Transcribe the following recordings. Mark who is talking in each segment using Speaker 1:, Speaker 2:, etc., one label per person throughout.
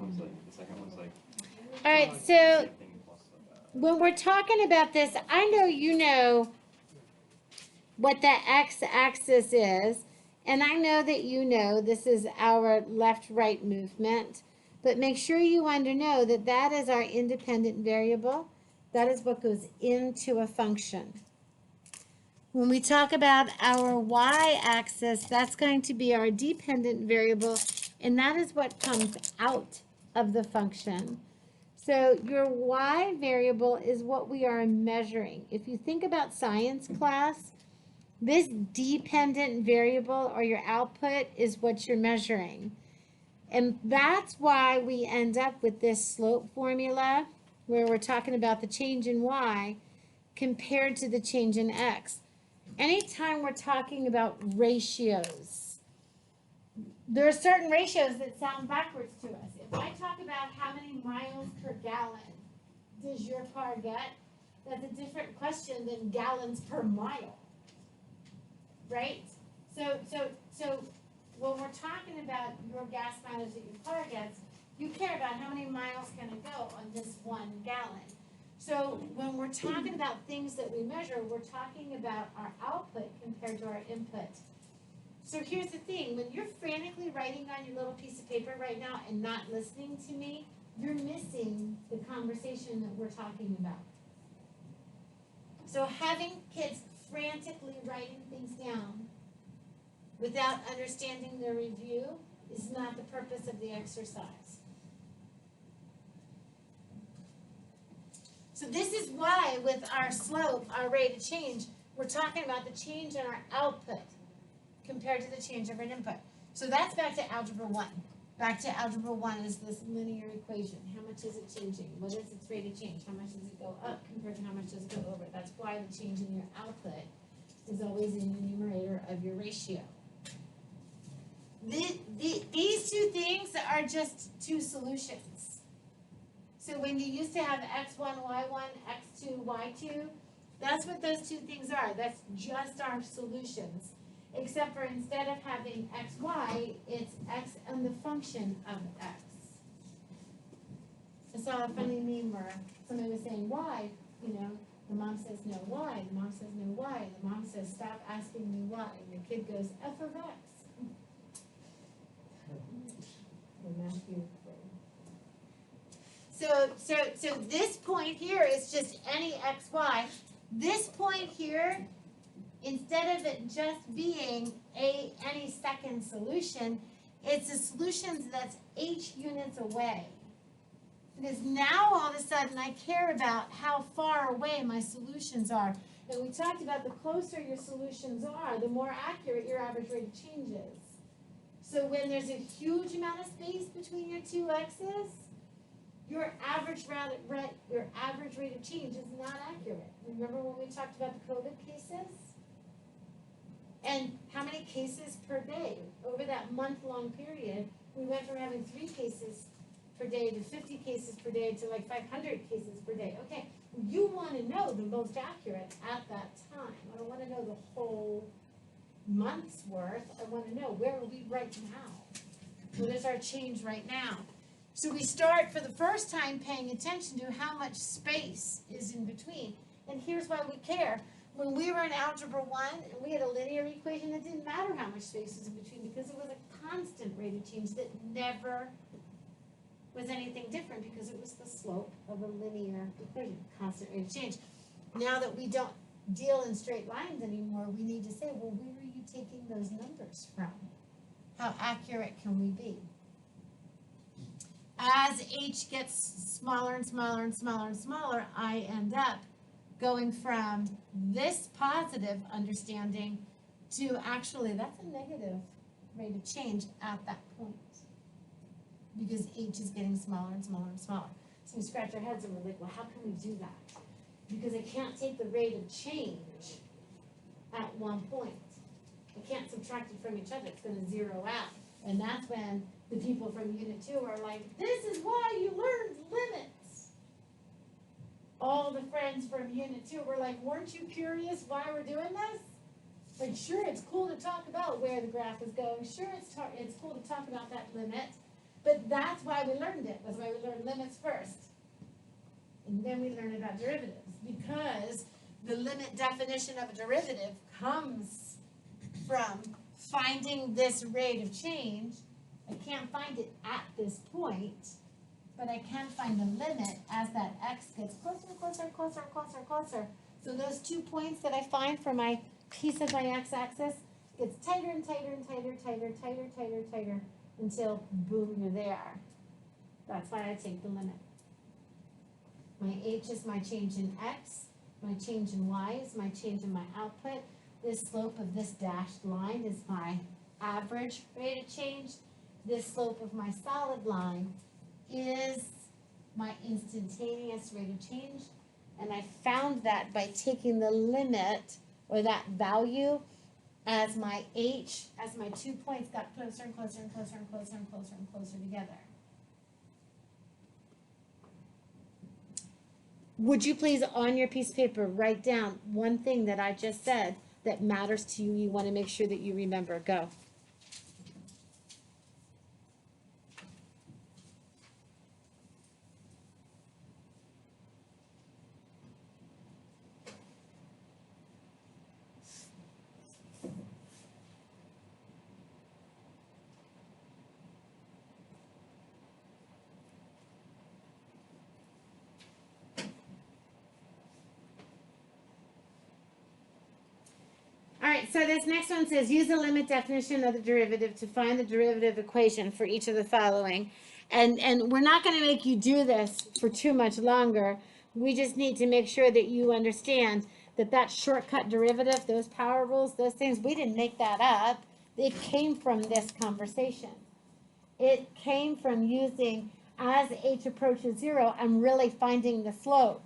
Speaker 1: one's like, the second one's like,
Speaker 2: All right, so
Speaker 1: same thing plus
Speaker 2: when we're talking about this, I know you know what the x-axis is, and I know that you know this is our left-right movement, but make sure you know that that is our independent variable. That is what goes into a function. When we talk about our y-axis, that's going to be our dependent variable, and that is what comes out of the function. So your y variable is what we are measuring. If you think about science class, this dependent variable or your output is what you're measuring. And that's why we end up with this slope formula where we're talking about the change in y compared to the change in x. Anytime we're talking about ratios, there are certain ratios that sound backwards to us. If I talk about how many miles per gallon does your car get, that's a different question than gallons per mile, right? So when we're talking about your gas mileage that your car gets, you care about how many miles can it go on this 1 gallon. So when we're talking about things that we measure, we're talking about our output compared to our input. So here's the thing, when you're frantically writing on your little piece of paper right now and not listening to me, you're missing the conversation that we're talking about. So having kids frantically writing things down without understanding the review is not the purpose of the exercise. So this is why with our slope, our rate of change, we're talking about the change in our output compared to the change of our input. So that's back to algebra 1. Back to algebra 1 is this linear equation. How much is it changing? What is its rate of change? How much does it go up compared to how much does it go over? That's why the change in your output is always in the numerator of your ratio. These two things are just two solutions. So when you used to have x1, y1, x2, y2, that's what those two things are. That's just our solutions. Except for instead of having xy, it's x and the function of x. I saw a funny meme where somebody was saying y, the mom says no y, the mom says no y, the mom says stop asking me why, and the kid goes f of x. So this point here is just any xy. This point here, instead of it just being any second solution, it's a solution that's h units away. Because now all of a sudden I care about how far away my solutions are. And we talked about the closer your solutions are, the more accurate your average rate of change is. So when there's a huge amount of space between your two x's, your average rate of change is not accurate. Remember when we talked about the COVID cases? And how many cases per day? Over that month-long period, we went from having 3 cases per day to 50 cases per day to like 500 cases per day. Okay, you want to know the most accurate at that time. I don't want to know the whole month's worth. I want to know where are we right now? What is our change right now? So we start for the first time paying attention to how much space is in between. And here's why we care. When we were in Algebra 1 and we had a linear equation, it didn't matter how much space was in between because it was a constant rate of change that never was anything different because it was the slope of a linear equation, constant rate of change. Now that we don't deal in straight lines anymore, we need to say, well, where are you taking those numbers from? How accurate can we be? As h gets smaller and smaller and smaller and smaller, I end up going from this positive understanding to actually that's a negative rate of change at that point because h is getting smaller and smaller and smaller. So we scratch our heads and we're like, well, how can we do that? Because I can't take the rate of change at one point. I can't subtract it from each other. It's going to zero out. And that's when the people from Unit 2 are like, this is why you learned limits. All the friends from Unit 2 were like, weren't you curious why we're doing this? Like, sure, it's cool to talk about where the graph is going. Sure, it's cool to talk about that limit. But that's why we learned it, that's why we learned limits first. And then we learn about derivatives, because the limit definition of a derivative comes from finding this rate of change. I can't find it at this point, but I can find the limit as that x gets closer and closer and closer and closer and closer. So those 2 points that I find for my piece of my x-axis gets tighter and tighter and tighter, tighter, tighter, tighter, tighter, until boom, you're there. That's why I take the limit. My h is my change in x, my change in y is my change in my output. This slope of this dashed line is my average rate of change. This slope of my solid line is my instantaneous rate of change. And I found that by taking the limit, or that value, as my h, as my 2 points got closer and closer and closer and closer and closer and closer together. Would you please, on your piece of paper, write down one thing that I just said that matters to you, you want to make sure that you remember? Go. All right, so this next one says, use the limit definition of the derivative to find the derivative equation for each of the following. And we're not going to make you do this for too much longer. We just need to make sure that you understand that that shortcut derivative, those power rules, those things, we didn't make that up. It came from this conversation. It came from using, as h approaches 0, I'm really finding the slope.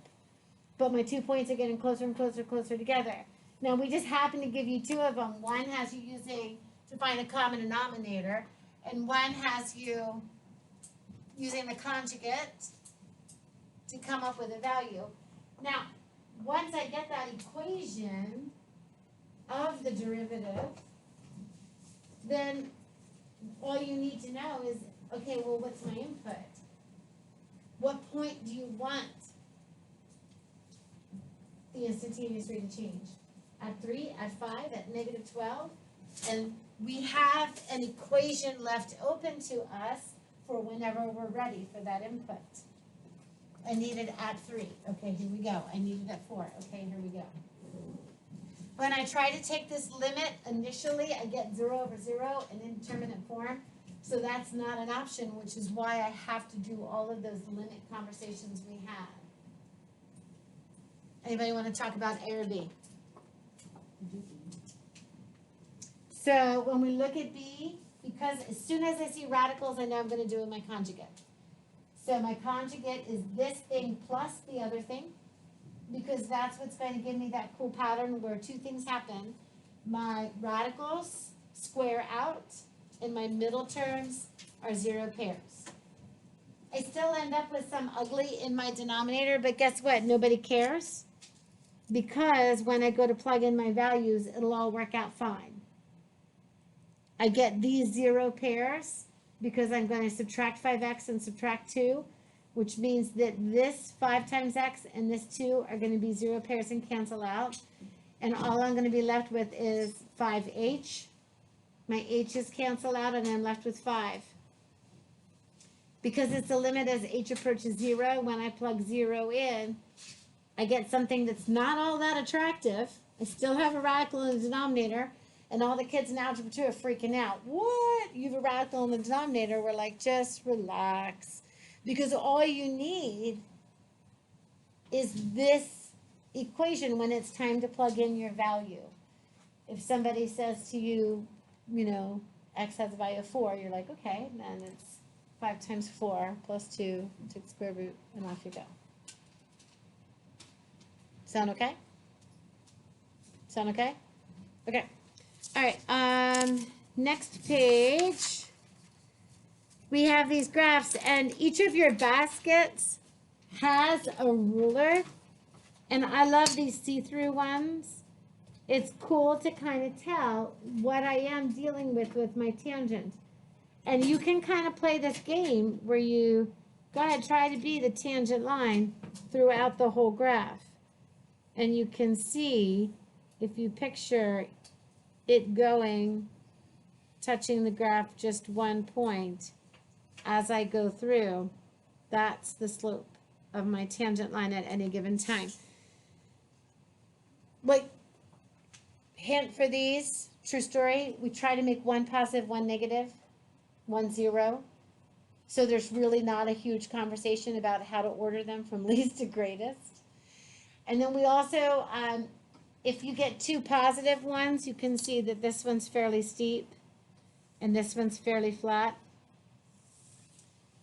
Speaker 2: But my 2 points are getting closer and closer and closer together. Now, we just happen to give you 2 of them. One has you using to find a common denominator, and one has you using the conjugate to come up with a value. Now, once I get that equation of the derivative, then all you need to know is, okay, well, what's my input? What point do you want the instantaneous rate of change? At 3, at 5, at negative 12? And we have an equation left open to us for whenever we're ready for that input. I need it at 3. Okay, here we go. I need it at 4. Okay, here we go. When I try to take this limit, initially I get 0 over 0 in indeterminate form. So that's not an option, which is why I have to do all of those limit conversations we had. Anybody want to talk about A or B? So when we look at B, because as soon as I see radicals, I know I'm going to do my conjugate. So my conjugate is this thing plus the other thing, because that's what's going to give me that cool pattern where 2 things happen. My radicals square out, and my middle terms are 0 pairs. I still end up with some ugly in my denominator, but guess what? Nobody cares, because when I go to plug in my values, it'll all work out fine. I get these 0 pairs because I'm going to subtract 5x and subtract 2, which means that this 5 times x and this 2 are going to be 0 pairs and cancel out. And all I'm going to be left with is 5h. My h's cancel out and I'm left with 5. Because it's a limit as h approaches 0, when I plug 0 in, I get something that's not all that attractive. I still have a radical in the denominator. And all the kids in Algebra 2 are freaking out. What? You have a radical in the denominator? We're like, just relax. Because all you need is this equation when it's time to plug in your value. If somebody says to you, you know, x has a value of 4, you're like, okay, then it's 5 times 4 plus 2, take the square root, and off you go. Sound okay? Sound okay? Okay. All right, next page, we have these graphs, and each of your baskets has a ruler, and I love these see-through ones. It's cool to kind of tell what I am dealing with my tangent. And you can kind of play this game where you go ahead, try to be the tangent line throughout the whole graph. And you can see, if you picture it going, touching the graph just one point as I go through, that's the slope of my tangent line at any given time. Like, hint for these, true story, we try to make one positive, one negative, one zero. So there's really not a huge conversation about how to order them from least to greatest. And then we also, if you get two positive ones, you can see that this one's fairly steep and this one's fairly flat.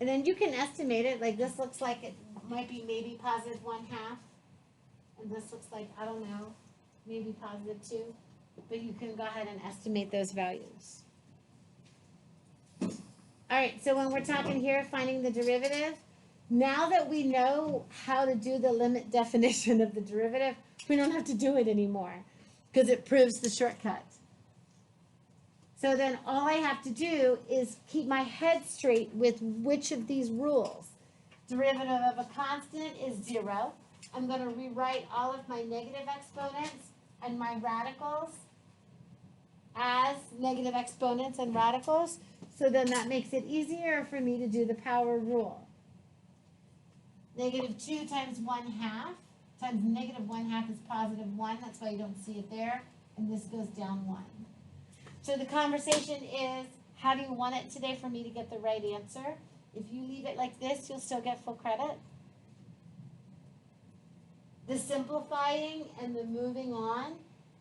Speaker 2: And then you can estimate it, like this looks like it might be maybe positive 1/2. And this looks like, I don't know, maybe positive 2. But you can go ahead and estimate those values. All right, so when we're talking here, finding the derivative, now that we know how to do the limit definition of the derivative, we don't have to do it anymore because it proves the shortcut. So then all I have to do is keep my head straight with which of these rules. Derivative of a constant is 0. I'm going to rewrite all of my negative exponents and my radicals as negative exponents and radicals. So then that makes it easier for me to do the power rule. Negative 2 times 1/2 times negative 1/2 is positive 1. That's why you don't see it there. And this goes down 1. So the conversation is, how do you want it today for me to get the right answer? If you leave it like this, you'll still get full credit. The simplifying and the moving on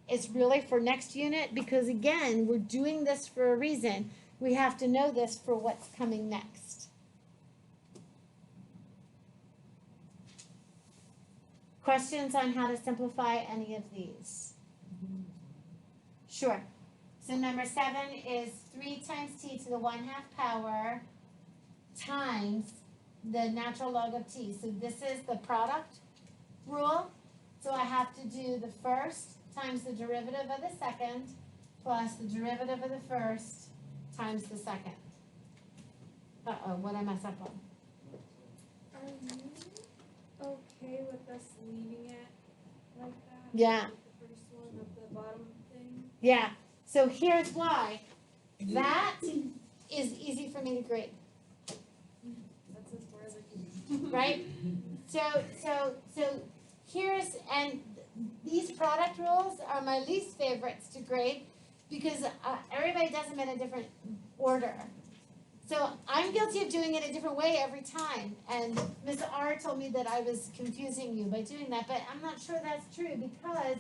Speaker 2: is really for next unit because, again, we're doing this for a reason. We have to know this for what's coming next. Questions on how to simplify any of these? Sure. So number 7 is 3 times t to the 1/2 power times the natural log of t. So this is the product rule. So I have to do the first times the derivative of the second plus the derivative of the first times the second. Uh-oh, what did I mess up on?
Speaker 3: Are you okay with us leaving it like that?
Speaker 2: Yeah.
Speaker 3: Like the first one at the bottom thing?
Speaker 2: Yeah. So here's why. That is easy for me to grade,
Speaker 3: That's as far as I can.
Speaker 2: right? So here's, and these product rules are my least favorites to grade because everybody does them in a different order. So I'm guilty of doing it a different way every time. And Ms. R told me that I was confusing you by doing that, but I'm not sure that's true because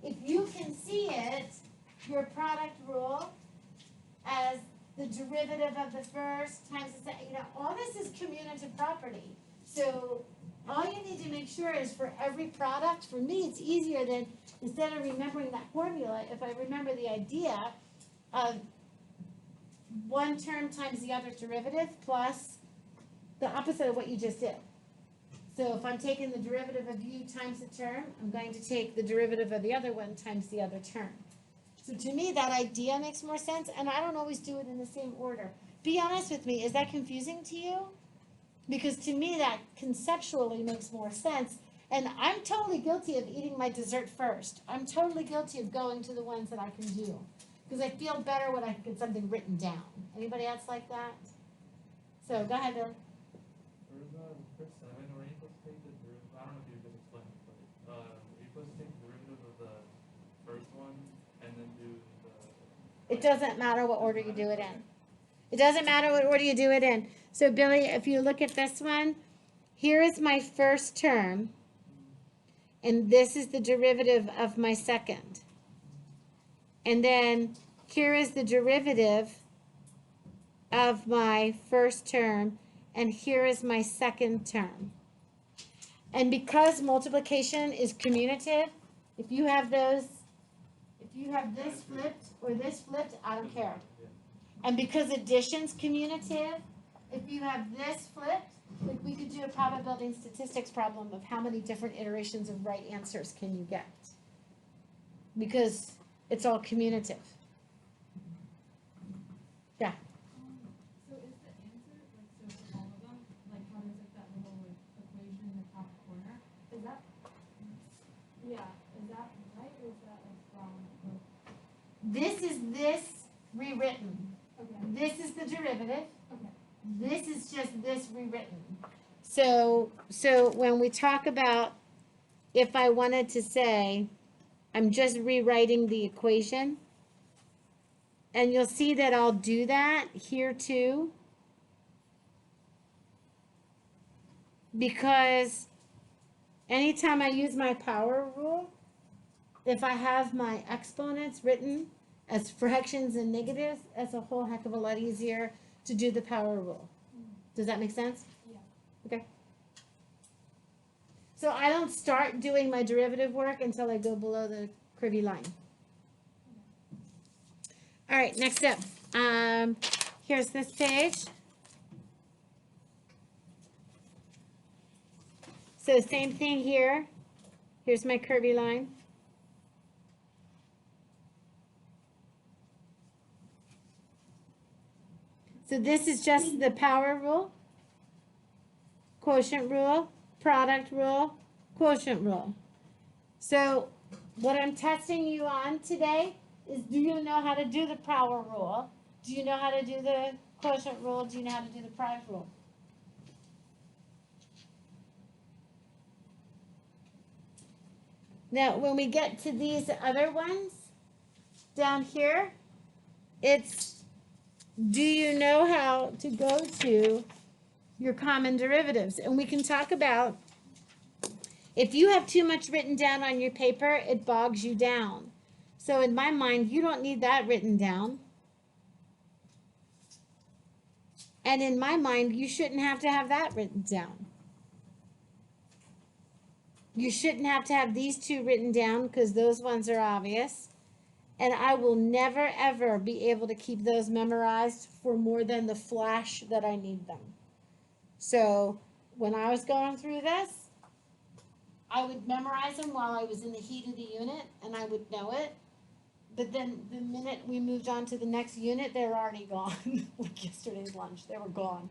Speaker 2: if you can see it, your product rule as the derivative of the first times the second, all this is commutative property. So all you need to make sure is for every product, for me it's easier than, instead of remembering that formula, if I remember the idea of one term times the other derivative plus the opposite of what you just did. So if I'm taking the derivative of u times the term, I'm going to take the derivative of the other one times the other term. So to me, that idea makes more sense, and I don't always do it in the same order. Be honest with me, is that confusing to you? Because to me, that conceptually makes more sense, and I'm totally guilty of eating my dessert first. I'm totally guilty of going to the ones that I can do, because I feel better when I get something written down. Anybody else like that? So go ahead, Bill.
Speaker 4: For 7, were you supposed to take the derivative? I don't know if you just explained it, but were you supposed to take the derivative of the first one and then do the?
Speaker 2: It doesn't matter what order you do it in. It doesn't matter what order you do it in. So Billy, if you look at this one, here is my first term, and this is the derivative of my second. And then here is the derivative of my first term, and here is my second term. And because multiplication is commutative, if you have those, if you have this flipped or this flipped, I don't care. And because addition's commutative, if you have this flipped, like we could do a probability and statistics problem of how many different iterations of right answers can you get. Because it's all commutative. Yeah. This is the derivative.
Speaker 3: Okay.
Speaker 2: This is just this rewritten. So when we talk about, if I wanted to say, I'm just rewriting the equation, and you'll see that I'll do that here too, because anytime I use my power rule, if I have my exponents written as fractions and negatives, that's a whole heck of a lot easier to do the power rule. Does that make sense?
Speaker 3: Yeah.
Speaker 2: Okay. So I don't start doing my derivative work until I go below the curvy line. All right, next up. Here's this page. So same thing here. Here's my curvy line. So this is just the power rule, quotient rule, product rule, quotient rule. So what I'm testing you on today is, do you know how to do the power rule? Do you know how to do the quotient rule? Do you know how to do the product rule? Now, when we get to these other ones down here, it's, do you know how to go to your common derivatives? And we can talk about, if you have too much written down on your paper, it bogs you down. So in my mind, you don't need that written down. And in my mind, you shouldn't have to have that written down. You shouldn't have to have these two written down because those ones are obvious. And I will never, ever be able to keep those memorized for more than the flash that I need them. So when I was going through this, I would memorize them while I was in the heat of the unit, and I would know it. But then the minute we moved on to the next unit, they were already gone. Like yesterday's lunch, they were gone.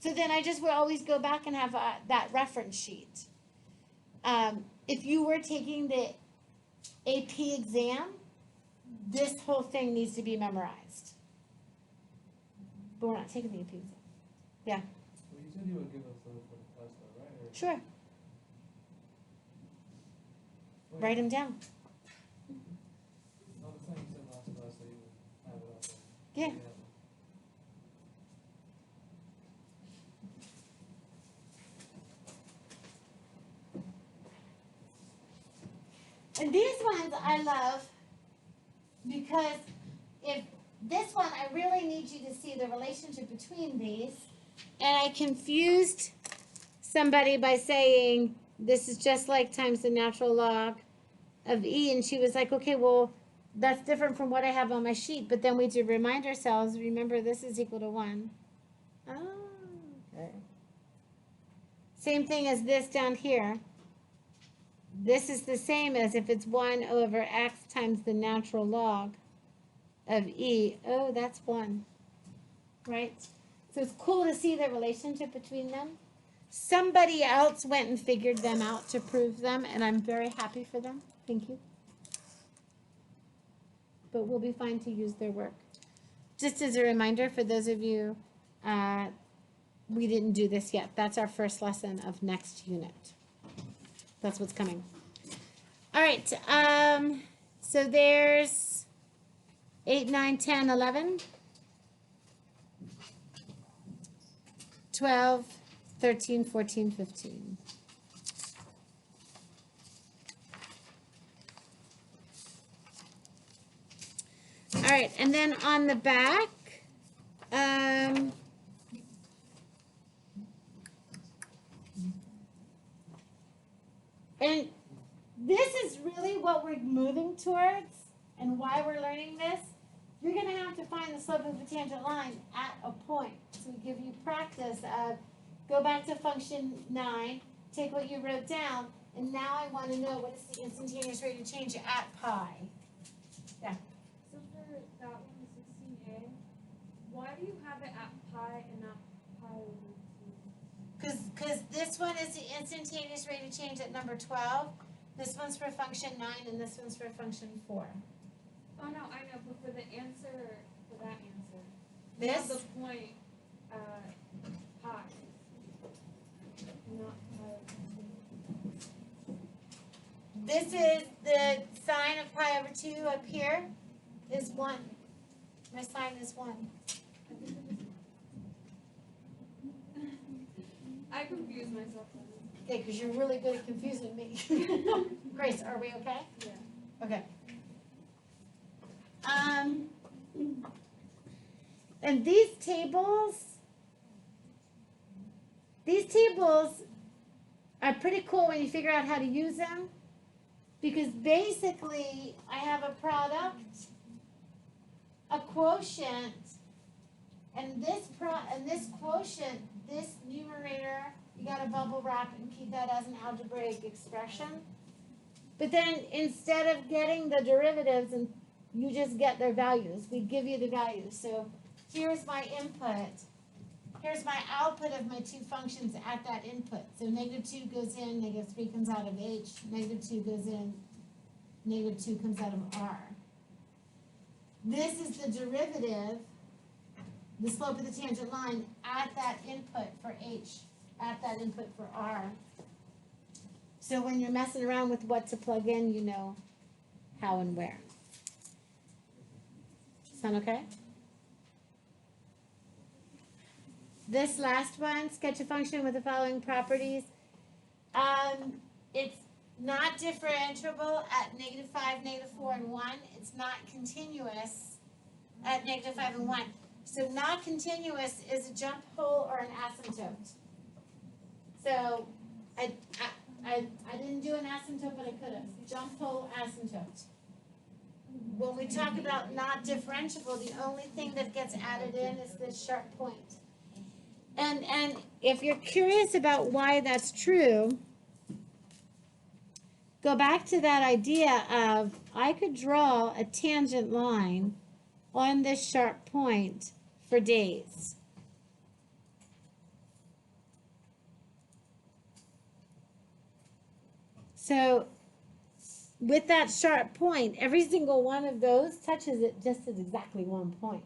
Speaker 2: So then I just would always go back and have that reference sheet. If you were taking the AP exam, this whole thing needs to be memorized. But we're not taking the AP exam. Yeah.
Speaker 4: Well, you said you would give us those for the test, though, right? Or,
Speaker 2: Sure.
Speaker 4: wait,
Speaker 2: Write them down.
Speaker 4: No, the thing you said last class that you would have it up there.
Speaker 2: Yeah. And these ones I love because if this one, I really need you to see the relationship between these. And I confused somebody by saying this is just like times the natural log of E. And she was like, okay, well, that's different from what I have on my sheet. But then we do remind ourselves, remember this is equal to 1. Oh, okay. Same thing as this down here. This is the same as if it's 1 over x times the natural log of E. Oh, that's 1, right? So it's cool to see the relationship between them. Somebody else went and figured them out to prove them, and I'm very happy for them. Thank you. But we'll be fine to use their work. Just as a reminder for those of you, we didn't do this yet. That's our first lesson of next unit. That's what's coming. All right, so there's 8, 9, 10, 11, 12, 13, 14, 15. All right, and then on the back, and this is really what we're moving towards and why we're learning this. You're going to have to find the slope of a tangent line at a point. So we give you practice of go back to function 9, take what you wrote down, and now I want to know what is the instantaneous rate of change at pi. Yeah.
Speaker 3: So for that one, 16A, why do you have it at pi and not pi over 2?
Speaker 2: Because this one is the instantaneous rate of change at number 12. This one's for function 9, and this one's for function 4.
Speaker 3: Oh no, I know, but for the answer, for that answer, You have
Speaker 2: This?
Speaker 3: the point pi, not pi over 2.
Speaker 2: This is the sine of pi over 2 up here is 1. My sine is 1.
Speaker 3: I confuse myself.
Speaker 2: Okay, because you're really good at confusing me. Grace, are we okay?
Speaker 3: Yeah.
Speaker 2: Okay. And these tables are pretty cool when you figure out how to use them. Because basically, I have a product, a quotient, and this quotient, this numerator, you gotta bubble wrap and keep that as an algebraic expression. But then instead of getting the derivatives, and you just get their values, we give you the values. So here's my input. Here's my output of my two functions at that input. So -2 goes in, -3 comes out of H, -2 goes in, -2 comes out of R. This is the derivative, the slope of the tangent line at that input for H, at that input for R. So when you're messing around with what to plug in, you know how and where. Sound okay? This last one, sketch a function with the following properties. It's not differentiable at -5, -4, and 1. It's not continuous at -5 and 1. So not continuous is a jump hole or an asymptote. So I didn't do an asymptote, but I could have. Jump hole, asymptote. When we talk about not differentiable, the only thing that gets added in is this sharp point. And if you're curious about why that's true, go back to that idea of I could draw a tangent line on this sharp point for days. So with that sharp point, every single one of those touches it just at exactly one point.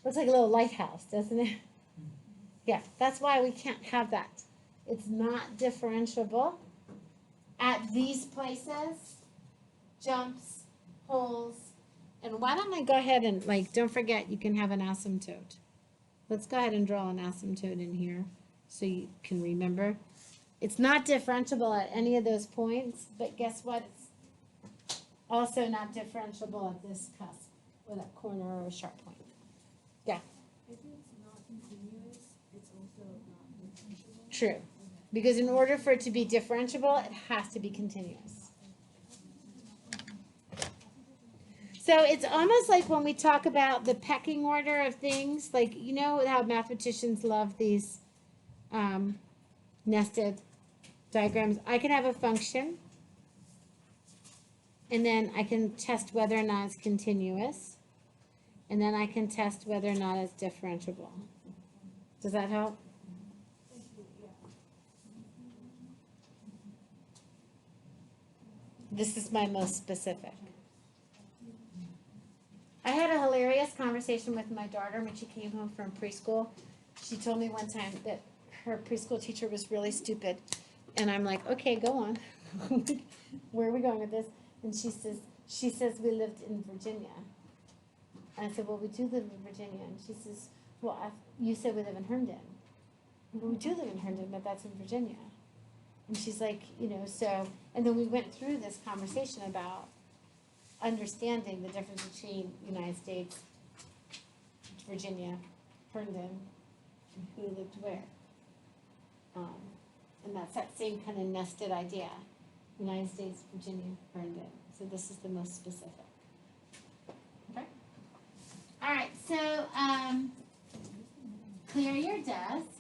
Speaker 2: Looks like a little lighthouse, doesn't it? Yeah, that's why we can't have that. It's not differentiable at these places, jumps, holes, and why don't I go ahead and, don't forget you can have an asymptote. Let's go ahead and draw an asymptote in here so you can remember. It's not differentiable at any of those points, but guess what? It's also not differentiable at this cusp, or that corner or a sharp point. Yeah.
Speaker 3: If it's not continuous, it's also not differentiable.
Speaker 2: True, because in order for it to be differentiable, it has to be continuous. So it's almost like when we talk about the pecking order of things, like, you know how mathematicians love these nested diagrams. I can have a function, and then I can test whether or not it's continuous, and then I can test whether or not it's differentiable. Does that help? This is my most specific. I had a hilarious conversation with my daughter when she came home from preschool. She told me one time that her preschool teacher was really stupid. And I'm like, okay, go on. Where are we going with this? And she says we lived in Virginia. And I said, well, we do live in Virginia. And she says, well, you said we live in Herndon. Well, we do live in Herndon, but that's in Virginia. And she's like, so, and then we went through this conversation about understanding the difference between United States, Virginia, Herndon, and who lived where. And that's that same kind of nested idea. United States, Virginia, Herndon. So this is the most specific. Okay? All right, so clear your desk.